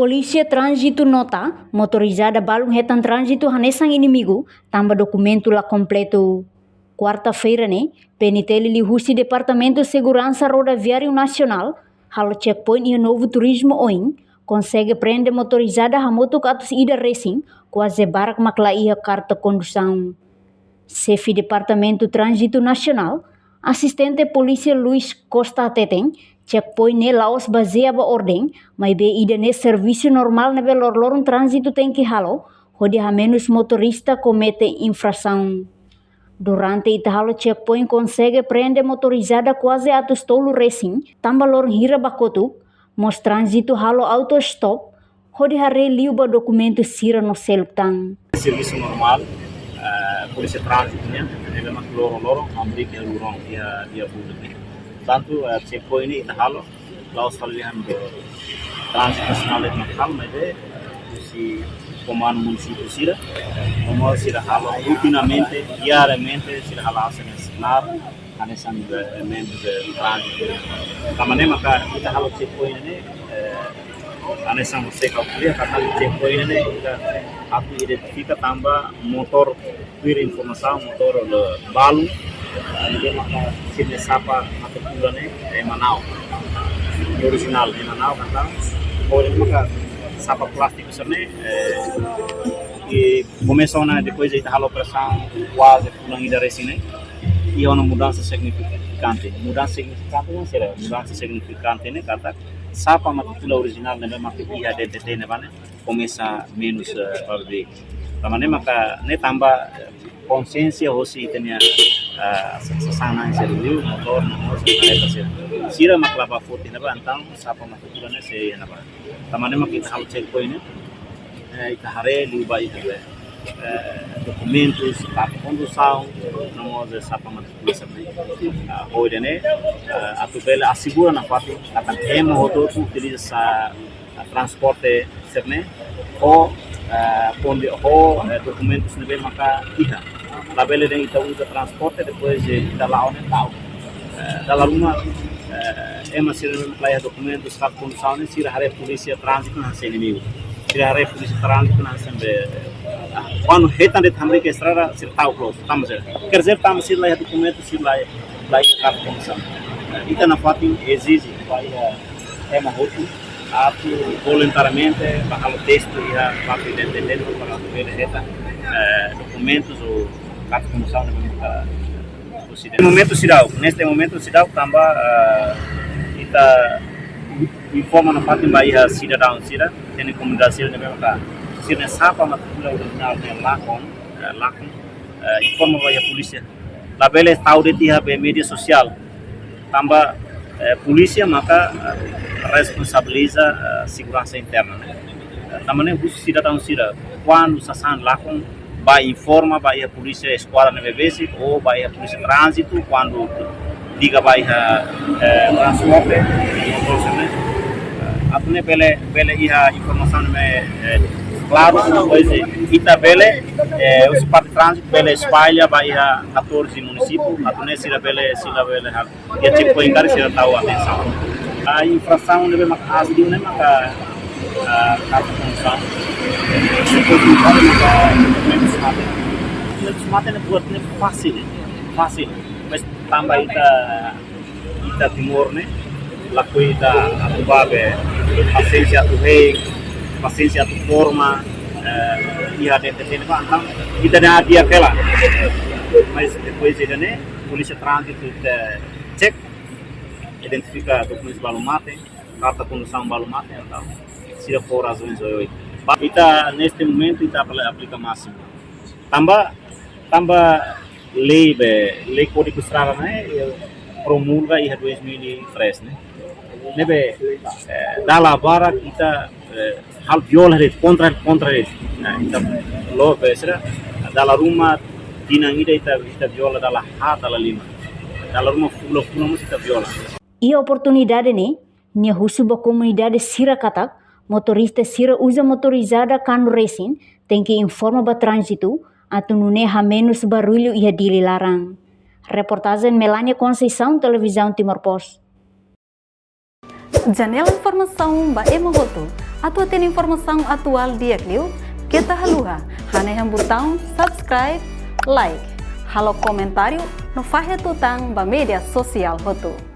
Polícia Trânsito nota, motorizada balung retan trânsito hanesang inimigo, tambah documento lá completo. Quarta-feira, PNT Lilihusi Departamento de Segurança Rodoviário Nacional, halo checkpoint e novo turismo OIN, consegue prender motorizada hamoto atus ida racing, quase barak maklaia carta condução. Chefe Departamento Trânsito Nacional, assistente polícia Luiz Costa Teteng, checkpoint ne Laos baseava ordem, mas be ida ne serviço normal nebe lorlorun trânsito tem que halo, hode ha menos motorista comete infração. Durante ita halo checkpoint consegue prender motorizada quase atus tolu racing, tambah lor hira bakotuk, mos trânsito halo auto stop, hode ha reliuba documento sira no selutang. Serviço normal, polícia trânsito, ele mak lorong ambil ke lorong dia bulat. Tanto checkpoint ini ita halo, Laos kalian do trânsito nasional itu hal, mas si comando município sira, como sira halo rutinamente, diariamente sira halo asal senar, anesan membros de trânsito. Kamane maka ita halo checkpoint ini, anesan você calculia kata checkpoint ini kita aku identifika tambah motor kuir informasi motor balu. Dia maka sini sapa atau bulannya Manau original Manau kan oleh maka sapa plastik besarnya começou depois de halo pressão quase pulang dari sini ia uma mudança significante não será mudança significante né kata sapa matrícula original né maka ia DTT né mana começa menos para tamane maka ne tambah consciência hosi tenia sasana serius motor nomor kereta sira maklaba forte naba antang sapa matulane se naba tamane makita hal checkpoint ita hare libai documentos carta condução nomor sapa matulane sabe hoje né atubela assegura na parte akan emo hoto utiliza transporte serne ou documentos nebe maka iha labele dan ita usa transporte depois ita laon tau dalam rumah masih playa documentos carta condução ne sira hare polícia trânsito na inimigo sira hare polícia trânsito na sembe quando retan de tamre que estrada sir tau close tamo ser quer dizer tamo sir lá documentos sir lá carta condução ita na fatin exige para hotu ato voluntariamente bakal texto ya pakai dan para ver reta documentos ou carta condução neste momento sidau tambah kita informa na parte bahia cidadão sira tem comunidade ne maka sira sapa matrícula original ne lakon informa bahia polícia labele tahu de tiha be media sosial tambah polícia maka responsabiliza segurança interna. Também o cidadão sira quando sasan lakon vai informa vai a polícia escola na BBC ou vai a polícia trânsito quando diga vai a transporte apne pele iha informação me claro depois ita pele os parte trânsito pele espalha vai a 14 municípios apne sira pele ya checkpoint kar sira tahu atenção a infração deve maka asli ne maka carta condução maka buat ne fácil mas tambah ita timur ne laku ita atubabe paciência tu forma ia DTT ne antang ita na dia kela mas depois ele ne polícia trânsito cek identifica documentos balu mate, carta condução balu mate, então, se for razões hoje. Ita neste momento ita aplica máximo. Tambah lei código estrada né promulga em 2003 né. Nebe dala bara kita hal viola contra ele. Então lo besra dala rumah tinang ita viola dala dala lima. Dala rumah fulo ita viola. E a oportunidade nia husuba comunidade sira katak, motorista sira usa motorizada kanu racing, tem que informa ba trânsito, atau nune ha menos barulho e dilarang. Reportagem Melania Conceição, Televisão Timor Post. Janela Informação ba Emogoto, atau tem informação atual dia kliu, kita haluha, hane botão subscribe, like, halo comentário no fahe tutang ba media sosial hotu.